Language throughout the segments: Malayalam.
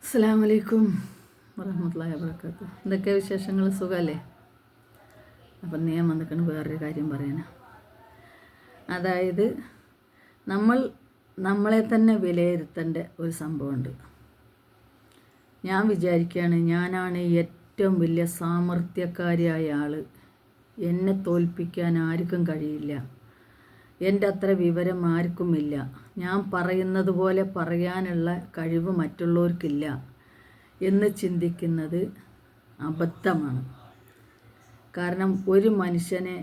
അസ്സലാമു അലൈക്കും വറഹ്മത്തുള്ളാഹി വബറകാതുഹു. എന്തൊക്കെ വിശേഷങ്ങൾ? സുഖമല്ലേ? അപ്പം ഞാൻ വന്നിട്ട് വേറൊരു കാര്യം പറയാനാ. അതായത് നമ്മളെ തന്നെ വിലയിരുത്തേണ്ട ഒരു സംഭവമുണ്ട്. ഞാൻ വിചാരിക്കുകയാണ്, ഞാനാണ് ഏറ്റവും വലിയ സാമർത്ഥ്യക്കാരിയായ ആൾ. എന്നെ തോൽപ്പിക്കാൻ ആർക്കും കഴിയില്ല. എൻ്റെ അത്ര വിവരം ആർക്കുമില്ല. ഞാൻ പറയുന്നത് പോലെ പറയാനുള്ള കഴിവ് മറ്റുള്ളവർക്കില്ല എന്ന് ചിന്തിക്കുന്നത് അബദ്ധമാണ്. കാരണം ഒരു മനുഷ്യനെ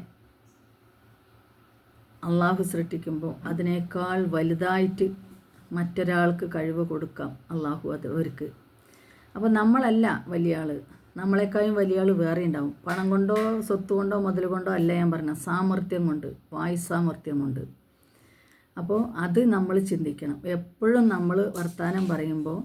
അള്ളാഹു സൃഷ്ടിക്കുമ്പോൾ അതിനേക്കാൾ വലുതായിട്ട് മറ്റൊരാൾക്ക് കഴിവ് കൊടുക്കാം അള്ളാഹു അവർക്ക്. അപ്പോൾ നമ്മളല്ല വലിയ ആൾ, നമ്മളെക്കാളും വലിയ ആൾ വേറെ ഉണ്ടാവും. പണം കൊണ്ടോ സ്വത്ത് കൊണ്ടോ മുതൽ കൊണ്ടോ അല്ല ഞാൻ പറഞ്ഞ, സാമർത്ഥ്യം കൊണ്ട്, വായു സാമർത്ഥ്യം കൊണ്ട്. അപ്പോൾ അത് നമ്മൾ ചിന്തിക്കണം. എപ്പോഴും നമ്മൾ വർത്തമാനം പറയുമ്പോൾ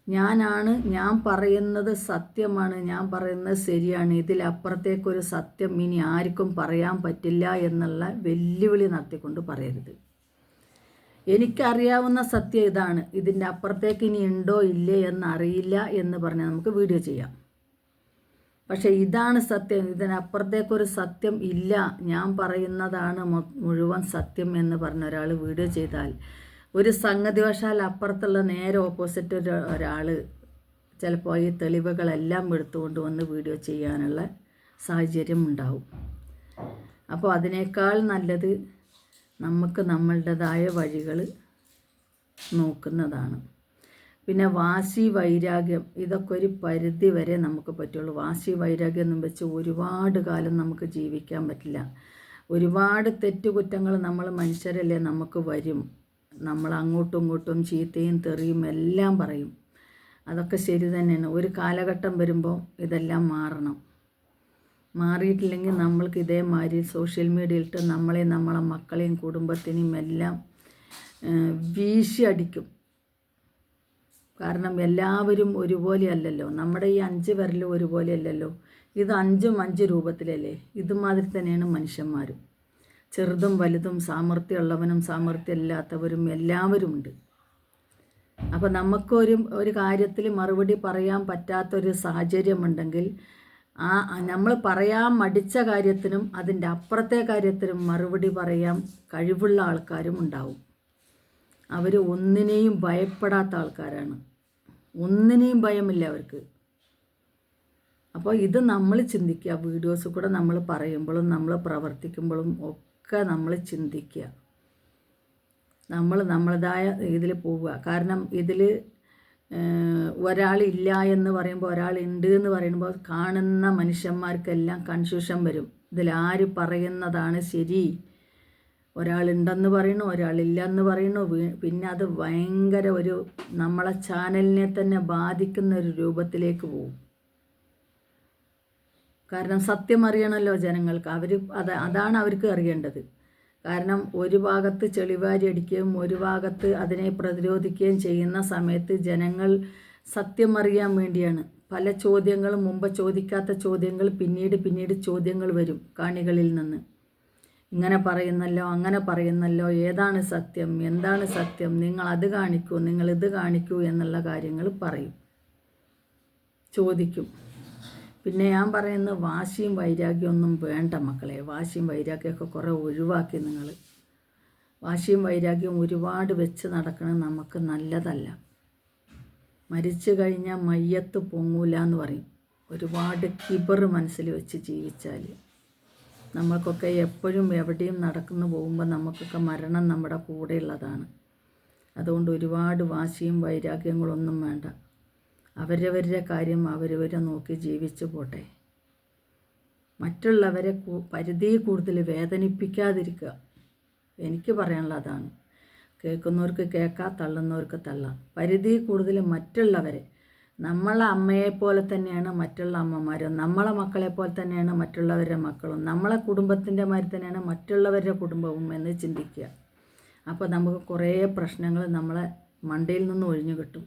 ഞാൻ പറയുന്നത് സത്യമാണ്, ഞാൻ പറയുന്നത് ശരിയാണ്, ഇതിലപ്പുറത്തേക്കൊരു സത്യം ഇനി ആർക്കും പറയാൻ പറ്റില്ല എന്നുള്ള വെല്ലുവിളി നടത്തിക്കൊണ്ട് പറയരുത്. എനിക്കറിയാവുന്ന സത്യം ഇതാണ്, ഇതിൻ്റെ അപ്പുറത്തേക്ക് ഇനി ഉണ്ടോ ഇല്ലേ എന്നറിയില്ല എന്ന് പറഞ്ഞാൽ നമുക്ക് വീഡിയോ ചെയ്യാം. പക്ഷേ ഇതാണ് സത്യം, ഇതിനപ്പുറത്തേക്കൊരു സത്യം ഇല്ല, ഞാൻ പറയുന്നതാണ് മുഴുവൻ സത്യം എന്ന് പറഞ്ഞ ഒരാൾ വീഡിയോ ചെയ്താൽ, ഒരു സംഗതി വശാൽ അപ്പുറത്തുള്ള നേരെ ഓപ്പോസിറ്റ് ഒരാൾ ചിലപ്പോൾ ഈ തെളിവുകളെല്ലാം എടുത്തുകൊണ്ട് വന്ന് വീഡിയോ ചെയ്യാനുള്ള സാഹചര്യം ഉണ്ടാവും. അപ്പോൾ അതിനേക്കാൾ നല്ലത് നമുക്ക് നമ്മളുടേതായ വഴികൾ നോക്കുന്നതാണ്. പിന്നെ വാശി വൈരാഗ്യം, ഇതൊക്കെ ഒരു പരിധി വരെ നമുക്ക് പറ്റുള്ളൂ. വാശി വൈരാഗ്യം എന്നും വെച്ച് ഒരുപാട് കാലം നമുക്ക് ജീവിക്കാൻ പറ്റില്ല. ഒരുപാട് തെറ്റുകുറ്റങ്ങൾ നമ്മൾ മനുഷ്യരല്ലേ, നമുക്ക് വരും. നമ്മൾ അങ്ങോട്ടും ഇങ്ങോട്ടും ചീത്തയും തെറിയും എല്ലാം പറയും. അതൊക്കെ ശരി തന്നെയാണ്. ഒരു കാലഘട്ടം വരുമ്പോൾ ഇതെല്ലാം മാറണം. മാറിയിട്ടില്ലെങ്കിൽ നമ്മൾക്ക് ഇതേമാതിരി സോഷ്യൽ മീഡിയയിലിട്ട് നമ്മളെ മക്കളെയും കുടുംബത്തിനെയും എല്ലാം വീശി അടിക്കും. കാരണം എല്ലാവരും ഒരുപോലെ അല്ലല്ലോ. നമ്മുടെ ഈ 5 വിരലും ഒരുപോലെ അല്ലല്ലോ. ഇത് 5 രൂപത്തിലല്ലേ. ഇതുമാതിരി തന്നെയാണ് മനുഷ്യന്മാരും. ചെറുതും വലുതും, സാമർത്ഥ്യമുള്ളവനും സാമർത്ഥ്യമില്ലാത്തവരും എല്ലാവരും ഉണ്ട്. അപ്പോൾ നമുക്കൊരു കാര്യത്തിൽ മറുപടി പറയാൻ പറ്റാത്തൊരു സാഹചര്യമുണ്ടെങ്കിൽ നമ്മൾ പറയാൻ മടിച്ച കാര്യത്തിനും അതിൻ്റെ അപ്പുറത്തെ കാര്യത്തിനും മറുപടി പറയാൻ കഴിവുള്ള ആൾക്കാരും ഉണ്ടാവും. അവർ ഒന്നിനെയും ഭയപ്പെടാത്ത ആൾക്കാരാണ്. ഒന്നിനെയും ഭയമില്ല അവർക്ക്. അപ്പോൾ ഇത് നമ്മൾ ചിന്തിക്കുക. വീഡിയോസ് കൂടെ നമ്മൾ പറയുമ്പോഴും നമ്മൾ പ്രവർത്തിക്കുമ്പോഴും ഒക്കെ നമ്മൾ ചിന്തിക്കുക. നമ്മളതായ ഇതിൽ പോവുക. കാരണം ഇതിൽ ഒരാളില്ല എന്ന് പറയുമ്പോൾ, ഒരാളുണ്ട് എന്ന് പറയുമ്പോൾ കാണുന്ന മനുഷ്യന്മാർക്കെല്ലാം കൺഫ്യൂഷൻ വരും. ഇതിലാര് പറയുന്നതാണ് ശരി? ഒരാളുണ്ടെന്ന് പറയണു, ഒരാളില്ല എന്ന് പറയണു. പിന്നെ അത് ഭയങ്കര നമ്മളെ ചാനലിനെ തന്നെ ബാധിക്കുന്ന ഒരു രൂപത്തിലേക്ക് പോകും. കാരണം സത്യം അറിയണമല്ലോ ജനങ്ങൾക്ക്. അതാണ് അവർക്ക് അറിയേണ്ടത്. കാരണം ഒരു ഭാഗത്ത് ചെളിവാരി അടിക്കുകയും ഒരു ഭാഗത്ത് അതിനെ പ്രതിരോധിക്കുകയും ചെയ്യുന്ന സമയത്ത് ജനങ്ങൾ സത്യം അറിയാൻ വേണ്ടിയാണ് പല ചോദ്യങ്ങളും, മുമ്പ് ചോദിക്കാത്ത ചോദ്യങ്ങൾ പിന്നീട് ചോദ്യങ്ങൾ വരും കാണികളിൽ നിന്ന്. ഇങ്ങനെ പറയുന്നല്ലോ, അങ്ങനെ പറയുന്നല്ലോ, ഏതാണ് സത്യം, എന്താണ് സത്യം, നിങ്ങൾ അത് കാണിക്കൂ, നിങ്ങൾ ഇത് കാണിക്കൂ എന്നുള്ള കാര്യങ്ങൾ പറയും, ചോദിക്കും. പിന്നെ ഞാൻ പറയുന്നത് വാശിയും വൈരാഗ്യമൊന്നും വേണ്ട മക്കളെ. വാശിയും വൈരാഗ്യമൊക്കെ കുറേ ഒഴിവാക്കി നിങ്ങൾ. വാശിയും വൈരാഗ്യവും ഒരുപാട് വെച്ച് നടക്കണം, നമുക്ക് നല്ലതല്ല. മരിച്ചു കഴിഞ്ഞാൽ മയ്യത്ത് പൊങ്ങൂല എന്ന് പറയും. ഒരുപാട് കിബർ മനസ്സിൽ വെച്ച് ജീവിച്ചാൽ നമ്മൾക്കൊക്കെ എപ്പോഴും എവിടെയും നടക്കുന്നു പോകുമ്പോൾ നമുക്കൊക്കെ മരണം നമ്മുടെ കൂടെയുള്ളതാണ്. അതുകൊണ്ട് ഒരുപാട് വാശിയും വൈരാഗ്യങ്ങളൊന്നും വേണ്ട. അവരവരുടെ കാര്യം അവരവരെ നോക്കി ജീവിച്ചു പോട്ടെ. മറ്റുള്ളവരെ പരിധി കൂടുതൽ വേദനിപ്പിക്കാതിരിക്കുക. എനിക്ക് പറയാനുള്ള അതാണ്. കേൾക്കുന്നവർക്ക് കേൾക്കാം, തള്ളുന്നവർക്ക് തള്ളാം. പരിധി കൂടുതൽ മറ്റുള്ളവരെ, നമ്മളെ അമ്മയെപ്പോലെ തന്നെയാണ് മറ്റുള്ള അമ്മമാരും, നമ്മളെ മക്കളെപ്പോലെ തന്നെയാണ് മറ്റുള്ളവരുടെ മക്കളും, നമ്മളെ കുടുംബത്തിൻ്റെ മാതിരി തന്നെയാണ് മറ്റുള്ളവരുടെ കുടുംബവും എന്ന് ചിന്തിക്കുക. അപ്പോൾ നമുക്ക് കുറേ പ്രശ്നങ്ങൾ നമ്മളെ മണ്ടയിൽ നിന്ന് ഒഴിഞ്ഞു കിട്ടും.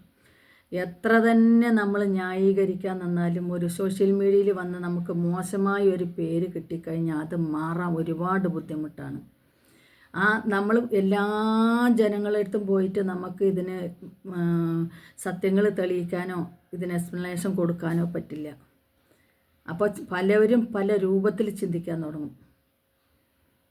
എത്ര തന്നെ നമ്മൾ ന്യായീകരിക്കാൻ നിന്നാലും ഒരു സോഷ്യൽ മീഡിയയിൽ വന്ന് നമുക്ക് മോശമായ ഒരു പേര് കിട്ടിക്കഴിഞ്ഞാൽ അത് മാറാൻ ഒരുപാട് ബുദ്ധിമുട്ടാണ്. നമ്മൾ എല്ലാ ജനങ്ങളുടെ അടുത്തും പോയിട്ട് നമുക്ക് ഇതിന് സത്യങ്ങൾ തെളിയിക്കാനോ ഇതിന് എക്സ്പ്ലനേഷൻ കൊടുക്കാനോ പറ്റില്ല. അപ്പോൾ പലവരും പല രൂപത്തിൽ ചിന്തിക്കാൻ തുടങ്ങും.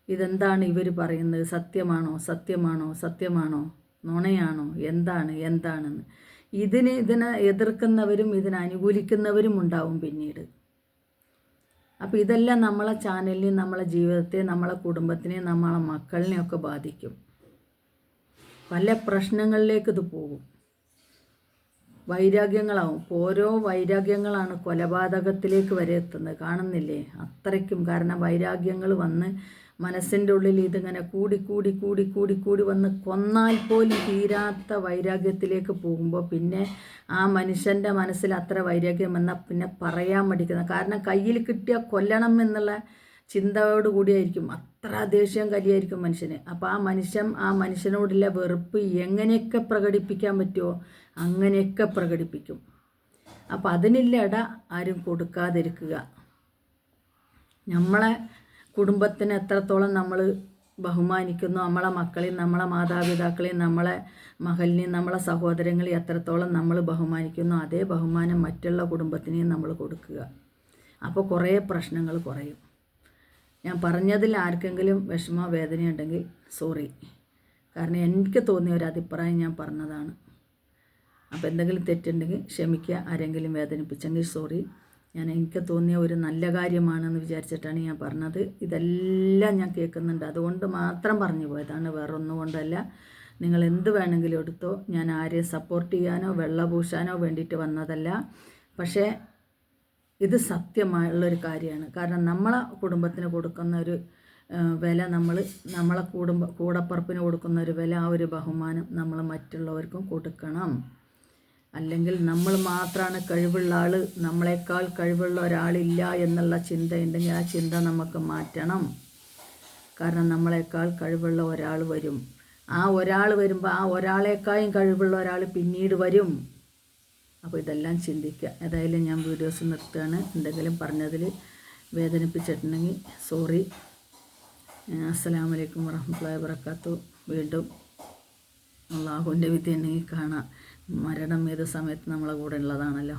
ഇതെന്താണ് ഇവർ പറയുന്നത്, സത്യമാണോ സത്യമാണോ സത്യമാണോ നുണയാണോ എന്താണെന്ന്. ഇതിനെ എതിർക്കുന്നവരും ഇതിനെ അനുകൂലിക്കുന്നവരും ഉണ്ടാവും പിന്നീട്. അപ്പോൾ ഇതെല്ലാം നമ്മളെ ചാനലിനെയും നമ്മളെ ജീവിതത്തെ നമ്മളെ കുടുംബത്തിനെയും നമ്മളെ മക്കളിനെയൊക്കെ ബാധിക്കും. പല പ്രശ്നങ്ങളിലേക്ക് ഇത് പോകും. വൈരാഗ്യങ്ങളാവും. ഓരോ വൈരാഗ്യങ്ങളാണ് കൊലപാതകത്തിലേക്ക് വരെ എത്തുന്നത്. കാണുന്നില്ലേ? അത്രയ്ക്കും. കാരണം വൈരാഗ്യങ്ങൾ വന്ന് മനസ്സിൻ്റെ ഉള്ളിൽ ഇതിങ്ങനെ കൂടി കൂടി കൂടി കൂടി കൂടി വന്ന് കൊന്നാൽ പോലും തീരാത്ത വൈരാഗ്യത്തിലേക്ക് പോകുമ്പോൾ പിന്നെ ആ മനുഷ്യൻ്റെ മനസ്സിൽ അത്ര വൈരാഗ്യം വന്നാൽ പിന്നെ പറയാൻ മടിക്കുന്നത്. കാരണം കയ്യിൽ കിട്ടിയ കൊല്ലണം എന്നുള്ള ചിന്തയോട് കൂടിയായിരിക്കും. അത്ര ദേഷ്യം കലിയായിരിക്കും മനുഷ്യന്. അപ്പോൾ ആ മനുഷ്യനോടുള്ള വെറുപ്പ് എങ്ങനെയൊക്കെ പ്രകടിപ്പിക്കാൻ പറ്റുമോ അങ്ങനെയൊക്കെ പ്രകടിപ്പിക്കും. അപ്പോൾ അതിനുള്ള ഇട ആരും കൊടുക്കാതിരിക്കുക. നമ്മളെ കുടുംബത്തിന് എത്രത്തോളം നമ്മൾ ബഹുമാനിക്കുന്നു, നമ്മളെ മക്കളെയും നമ്മളെ മാതാപിതാക്കളെയും നമ്മളെ മകളിനെയും നമ്മളെ സഹോദരങ്ങളെയും എത്രത്തോളം നമ്മൾ ബഹുമാനിക്കുന്നു അതേ ബഹുമാനം മറ്റുള്ള കുടുംബത്തിനെയും നമ്മൾ കൊടുക്കുക. അപ്പോൾ കുറേ പ്രശ്നങ്ങൾ കുറയും. ഞാൻ പറഞ്ഞതിൽ ആർക്കെങ്കിലും വിഷമോ വേദനയുണ്ടെങ്കിൽ സോറി. കാരണം എനിക്ക് തോന്നിയ ഒരു അഭിപ്രായം ഞാൻ പറഞ്ഞതാണ്. അപ്പോൾ എന്തെങ്കിലും തെറ്റുണ്ടെങ്കിൽ ക്ഷമിക്കുക. ആരെങ്കിലും വേദനിപ്പിച്ചെങ്കിൽ സോറി. എനിക്ക് തോന്നിയ ഒരു നല്ല കാര്യമാണെന്ന് വിചാരിച്ചിട്ടാണ് ഞാൻ പറഞ്ഞത്. ഇതെല്ലാം ഞാൻ കേൾക്കുന്നുണ്ട്, അതുകൊണ്ട് മാത്രം പറഞ്ഞു പോയതാണ്, വേറൊന്നും കൊണ്ടല്ല. നിങ്ങൾ എന്ത് വേണമെങ്കിലും എടുത്തോ. ഞാൻ ആരെയും സപ്പോർട്ട് ചെയ്യാനോ വെള്ളപൂശാനോ വേണ്ടിയിട്ട് വന്നതല്ല. പക്ഷേ ഇത് സത്യമായുള്ളൊരു കാര്യമാണ്. കാരണം നമ്മളെ കുടുംബത്തിന് കൊടുക്കുന്ന ഒരു വില നമ്മളെ കൂടപ്പറപ്പിന് കൊടുക്കുന്ന ഒരു വില, ആ ഒരു ബഹുമാനം നമ്മൾ മറ്റുള്ളവർക്കും കൊടുക്കണം. അല്ലെങ്കിൽ നമ്മൾ മാത്രമാണ് കഴിവുള്ള ആൾ, നമ്മളെക്കാൾ കഴിവുള്ള ഒരാളില്ല എന്നുള്ള ചിന്തയുണ്ടെങ്കിൽ ആ ചിന്ത നമുക്ക് മാറ്റണം. കാരണം നമ്മളെക്കാൾ കഴിവുള്ള ഒരാൾ വരും. ആ ഒരാൾ വരുമ്പോൾ ആ ഒരാളെക്കാളും കഴിവുള്ള ഒരാൾ പിന്നീട് വരും. അപ്പോൾ ഇതെല്ലാം ചിന്തിക്കുക. ഏതായാലും ഞാൻ വീഡിയോസ് നിർത്തുകയാണ്. എന്തെങ്കിലും പറഞ്ഞതിൽ വേദനിപ്പിച്ചിട്ടുണ്ടെങ്കിൽ സോറി. അസ്സലാമു അലൈക്കും വറഹ്മത്തുള്ളാഹി വബറകാതുഹു. വീണ്ടും അള്ളാഹുവിൻ്റെ വിധി ഉണ്ടെങ്കിൽ കാണാം. മരണം ഏത് സമയത്ത് നമ്മളെ കൂടെ ഉള്ളതാണല്ലോ.